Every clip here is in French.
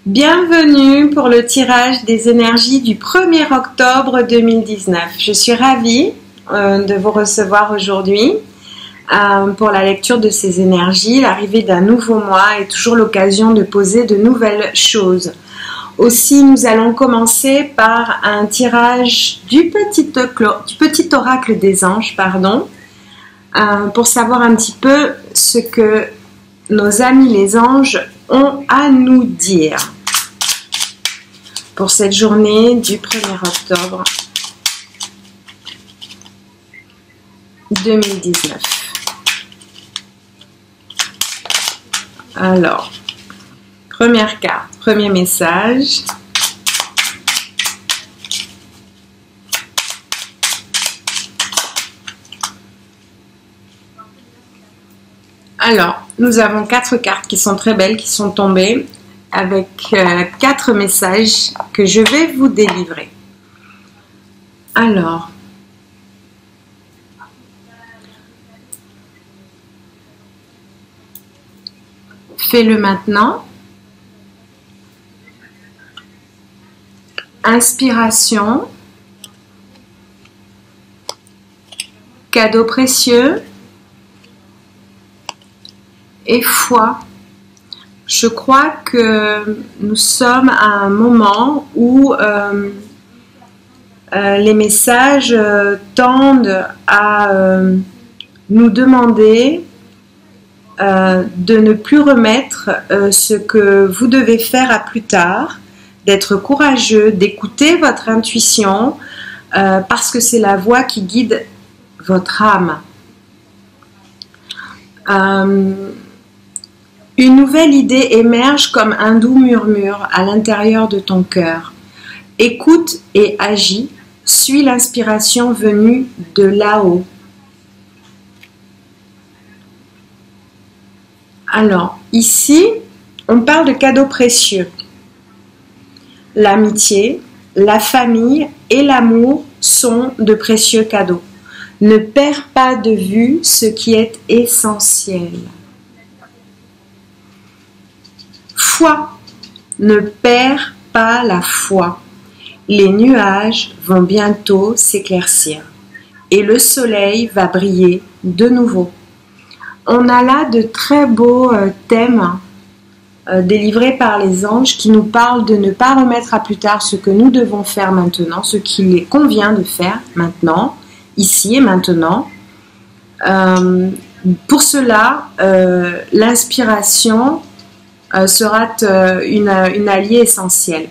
Bienvenue pour le tirage des énergies du 1er octobre 2019. Je suis ravie de vous recevoir aujourd'hui pour la lecture de ces énergies. L'arrivée d'un nouveau mois est toujours l'occasion de poser de nouvelles choses. Aussi, nous allons commencer par un tirage du petit oracle des anges, pour savoir un petit peu ce que nos amis les anges ont à nous dire pour cette journée du 1er octobre 2019. Alors, première carte, premier message. Alors, nous avons 4 cartes qui sont très belles, qui sont tombées, avec 4 messages que je vais vous délivrer. Alors, fais-le maintenant. Inspiration. Cadeau précieux. Et foi. Je crois que nous sommes à un moment où les messages tendent à nous demander de ne plus remettre ce que vous devez faire à plus tard, d'être courageux, d'écouter votre intuition, parce que c'est la voix qui guide votre âme. Une nouvelle idée émerge comme un doux murmure à l'intérieur de ton cœur. Écoute et agis, suis l'inspiration venue de là-haut. Alors, ici, on parle de cadeaux précieux. L'amitié, la famille et l'amour sont de précieux cadeaux. Ne perds pas de vue ce qui est essentiel. Foi, ne perds pas la foi. Les nuages vont bientôt s'éclaircir et le soleil va briller de nouveau. On a là de très beaux thèmes délivrés par les anges qui nous parlent de ne pas remettre à plus tard ce que nous devons faire maintenant, ce qu'il convient de faire maintenant, ici et maintenant. Pour cela, l'inspiration sera une alliée essentielle.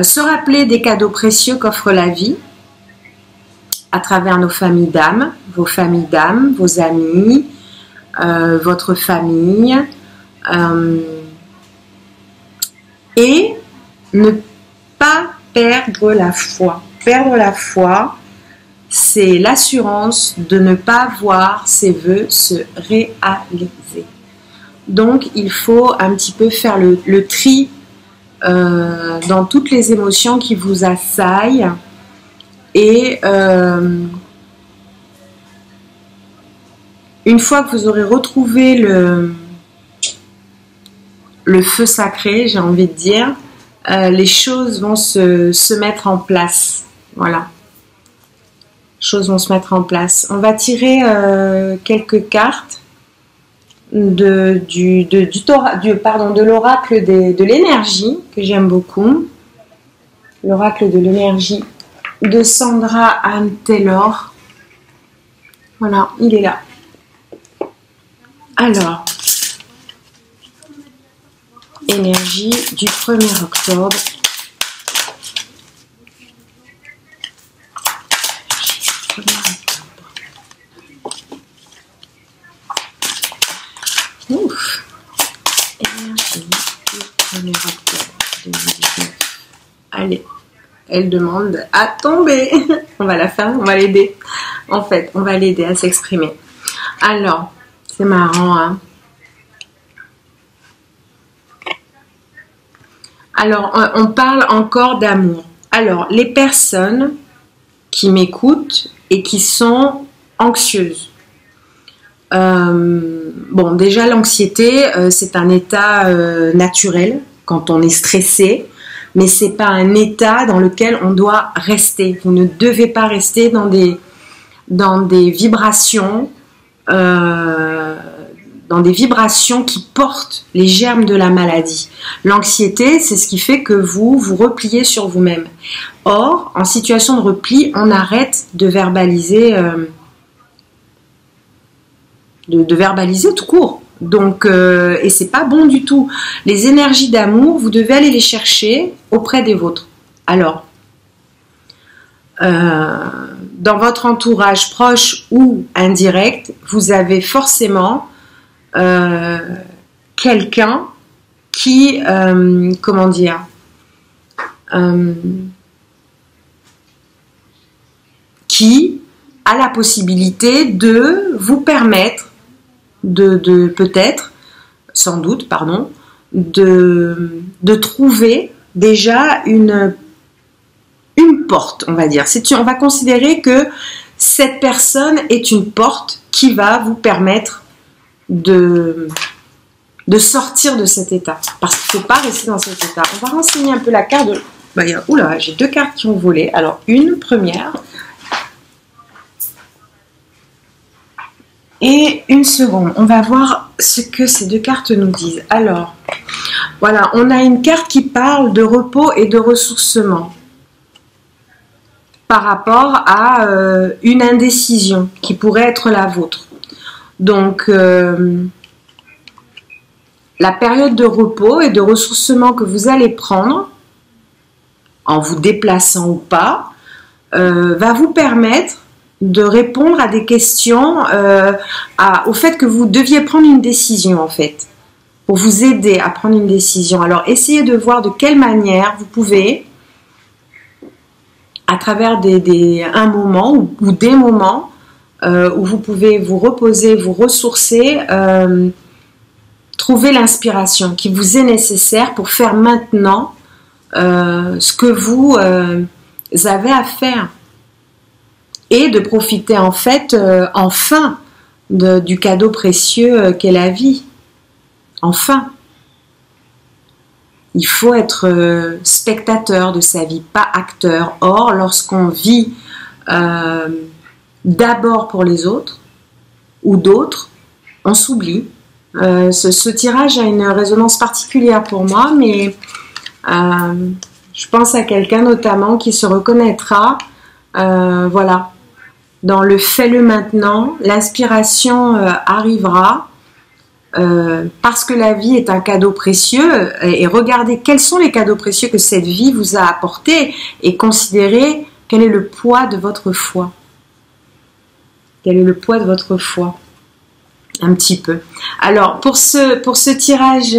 Se rappeler des cadeaux précieux qu'offre la vie à travers nos familles d'âme, vos familles d'âme, vos amis, votre famille, et ne pas perdre la foi. Perdre la foi, c'est l'assurance de ne pas voir ses vœux se réaliser. Donc, il faut un petit peu faire le tri dans toutes les émotions qui vous assaillent et une fois que vous aurez retrouvé le feu sacré, j'ai envie de dire, les choses vont se mettre en place. Voilà. Les choses vont se mettre en place. On va tirer quelques cartes de l'oracle de l'énergie, que j'aime beaucoup. L'oracle de l'énergie de Sandra Anne Taylor. Voilà, il est là. Alors, énergie du 1er octobre. Ouf. Énergie du 1er octobre 2019. Allez, elle demande à tomber. On va la faire, on va l'aider. En fait, on va l'aider à s'exprimer. Alors, c'est marrant, hein. Alors, on parle encore d'amour. Alors, les personnes qui m'écoutent et qui sont anxieuses. Bon, déjà l'anxiété, c'est un état naturel quand on est stressé, mais c'est pas un état dans lequel on doit rester. Vous ne devez pas rester dans des vibrations, qui portent les germes de la maladie. L'anxiété, c'est ce qui fait que vous vous repliez sur vous-même. Or, en situation de repli, on arrête de verbaliser, de verbaliser tout court. Donc, et c'est pas bon du tout. Les énergies d'amour, vous devez aller les chercher auprès des vôtres. Alors, dans votre entourage proche ou indirect, vous avez forcément quelqu'un qui, comment dire, qui a la possibilité de vous permettre de peut-être, sans doute, pardon, de trouver déjà une porte, on va dire. On va considérer que cette personne est une porte qui va vous permettre de sortir de cet état. Parce qu'il ne faut pas rester dans cet état. On va renseigner un peu la carte de... Oula, j'ai 2 cartes qui ont volé. Alors, une première et une seconde. On va voir ce que ces 2 cartes nous disent. Alors, voilà, on a une carte qui parle de repos et de ressourcement par rapport à une indécision qui pourrait être la vôtre. Donc, la période de repos et de ressourcement que vous allez prendre, en vous déplaçant ou pas, va vous permettre de répondre à des questions, au fait que vous deviez prendre une décision, en fait, pour vous aider à prendre une décision. Alors, essayez de voir de quelle manière vous pouvez, à travers un moment ou des moments où vous pouvez vous reposer, vous ressourcer, trouver l'inspiration qui vous est nécessaire pour faire maintenant ce que vous avez à faire et de profiter en fait enfin du cadeau précieux qu'est la vie. Enfin, il faut être spectateur de sa vie, pas acteur. Or, lorsqu'on vit d'abord pour les autres ou d'autres, on s'oublie. Ce tirage a une résonance particulière pour moi, mais je pense à quelqu'un notamment qui se reconnaîtra, voilà, dans le fais-le maintenant, l'inspiration arrivera, parce que la vie est un cadeau précieux, et regardez quels sont les cadeaux précieux que cette vie vous a apportés, et considérez quel est le poids de votre foi. Quel est le poids de votre foi? Un petit peu. Alors, pour ce tirage,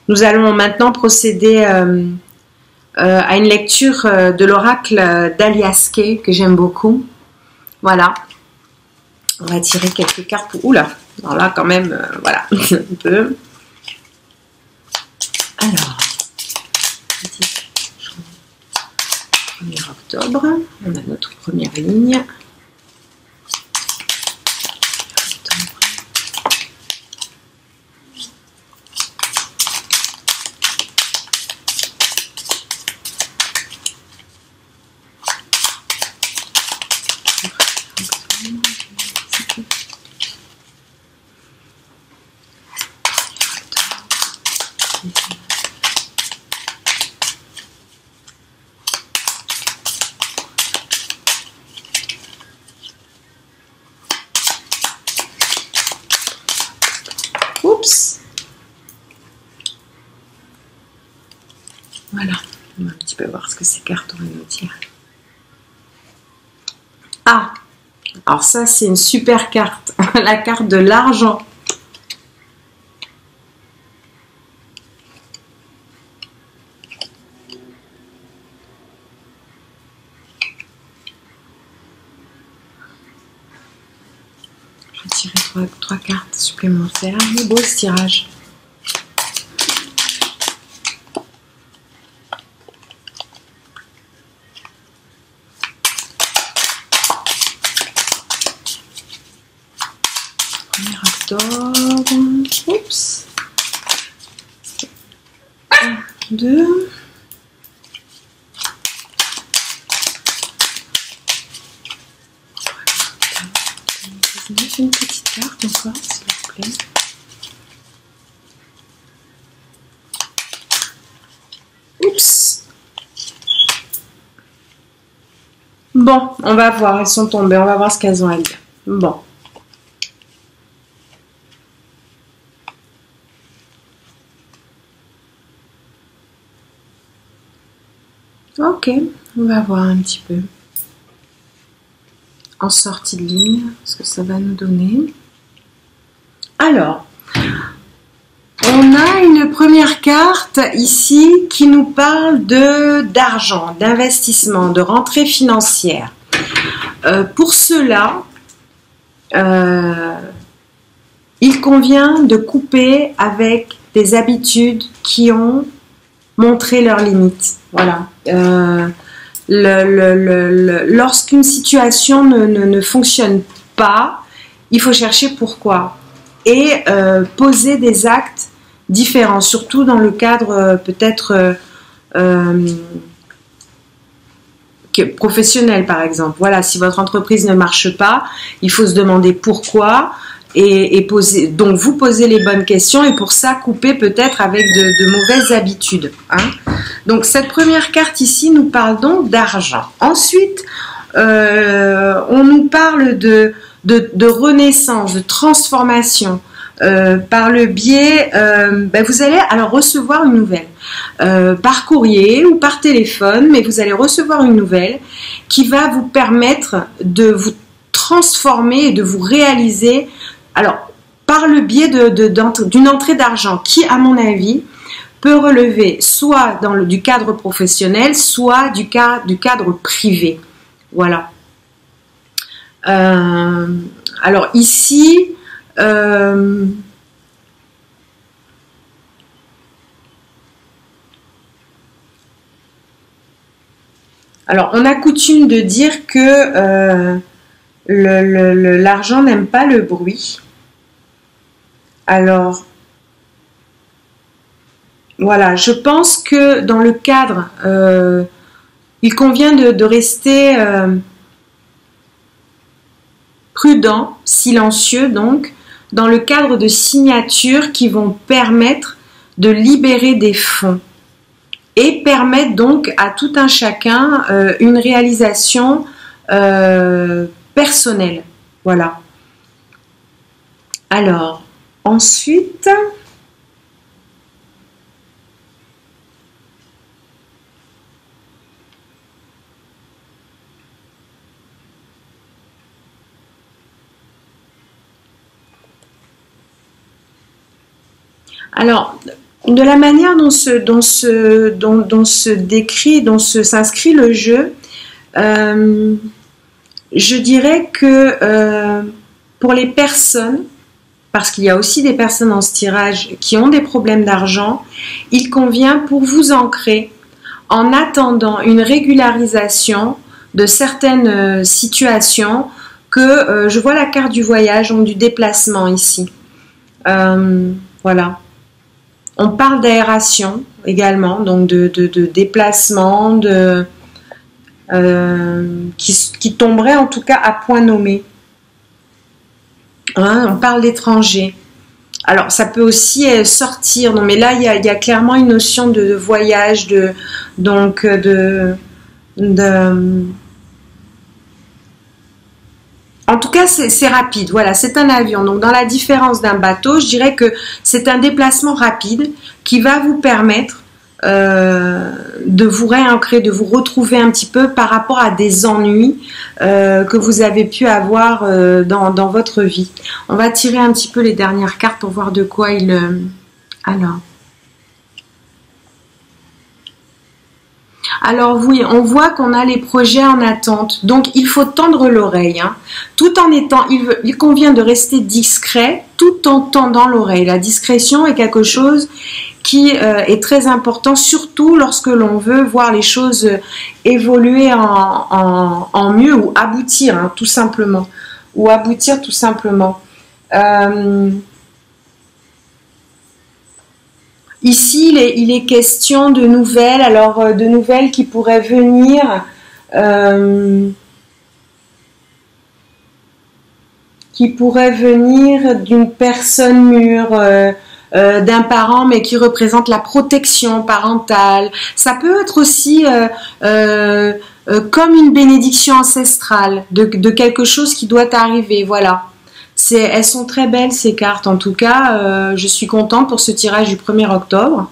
nous allons maintenant procéder à une lecture de l'oracle d'Alias Kay, que j'aime beaucoup. Voilà. On va tirer quelques cartes pour... Oula! Alors là, quand même, voilà, un peu. Alors, 1er octobre, on a notre première ligne. Oups. Voilà, on va un petit peu voir ce que ces cartes auraient nous dire. Ah, alors ça c'est une super carte, la carte de l'argent. Je vais tirer trois cartes supplémentaires. Il est beau ce tirage. Oups. 2. Une petite carte encore, s'il vous plaît. Oups. Bon, on va voir, elles sont tombées, on va voir ce qu'elles ont à dire. Bon. Ok, on va voir un petit peu. En sortie de ligne, ce que ça va nous donner. Alors, on a une première carte ici qui nous parle d'argent, d'investissement, de rentrée financière. Pour cela, il convient de couper avec des habitudes qui ont montré leurs limites. Voilà. Lorsqu'une situation ne fonctionne pas, il faut chercher pourquoi et poser des actes différents, surtout dans le cadre peut-être professionnel par exemple. Voilà, si votre entreprise ne marche pas, il faut se demander pourquoi et poser. Donc vous posez les bonnes questions et pour ça couper peut-être avec de mauvaises habitudes. Hein. Donc cette première carte ici nous parle donc d'argent. Ensuite, on nous parle de renaissance, de transformation. Par le biais, vous allez alors recevoir une nouvelle par courrier ou par téléphone, mais vous allez recevoir une nouvelle qui va vous permettre de vous transformer et de vous réaliser. Alors, par le biais d'une entrée d'argent qui, à mon avis, peut relever soit du cadre professionnel, soit du cadre privé. Voilà. Alors ici, alors on a coutume de dire que l'argent n'aime pas le bruit. Alors, voilà, je pense que dans le cadre, il convient de rester prudent, silencieux donc, dans le cadre de signatures qui vont permettre de libérer des fonds et permettre donc à tout un chacun une réalisation personnelle. Voilà. Alors, ensuite... Alors, de la manière dont s'inscrit le jeu, je dirais que pour les personnes, parce qu'il y a aussi des personnes dans ce tirage qui ont des problèmes d'argent, il convient pour vous ancrer en attendant une régularisation de certaines situations que je vois la carte du voyage, donc du déplacement ici. Voilà. On parle d'aération également, donc de déplacement, qui tomberait en tout cas à point nommé. Hein, on parle d'étranger. Alors, ça peut aussi sortir. Non, mais là, il y a clairement une notion de voyage, En tout cas, c'est rapide. Voilà, c'est un avion. Donc, dans la différence d'un bateau, je dirais que c'est un déplacement rapide qui va vous permettre de vous réancrer, de vous retrouver un petit peu par rapport à des ennuis que vous avez pu avoir dans votre vie. On va tirer un petit peu les dernières cartes pour voir de quoi il... Alors oui, on voit qu'on a les projets en attente, donc il faut tendre l'oreille, hein, tout en étant, il convient de rester discret tout en tendant l'oreille. La discrétion est quelque chose qui est très important, surtout lorsque l'on veut voir les choses évoluer en mieux ou aboutir, hein, tout simplement. Ou aboutir tout simplement. Ici, il est question de nouvelles, alors de nouvelles qui pourraient venir, d'une personne mûre, d'un parent, mais qui représente la protection parentale. Ça peut être aussi comme une bénédiction ancestrale de quelque chose qui doit arriver. Voilà. Elles sont très belles ces cartes en tout cas, je suis contente pour ce tirage du 1er octobre.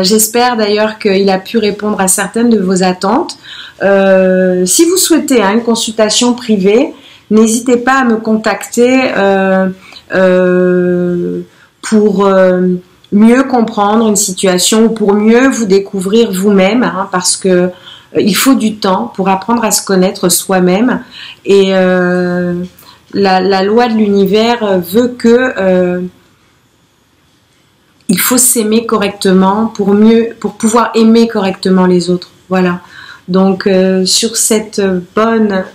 J'espère d'ailleurs qu'il a pu répondre à certaines de vos attentes. Si vous souhaitez une consultation privée, n'hésitez pas à me contacter pour mieux comprendre une situation ou pour mieux vous découvrir vous-même, parce que il faut du temps pour apprendre à se connaître soi-même et la loi de l'univers veut que il faut s'aimer correctement pour pouvoir aimer correctement les autres. Voilà. Donc sur cette bonne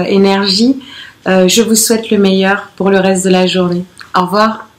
énergie, je vous souhaite le meilleur pour le reste de la journée. Au revoir.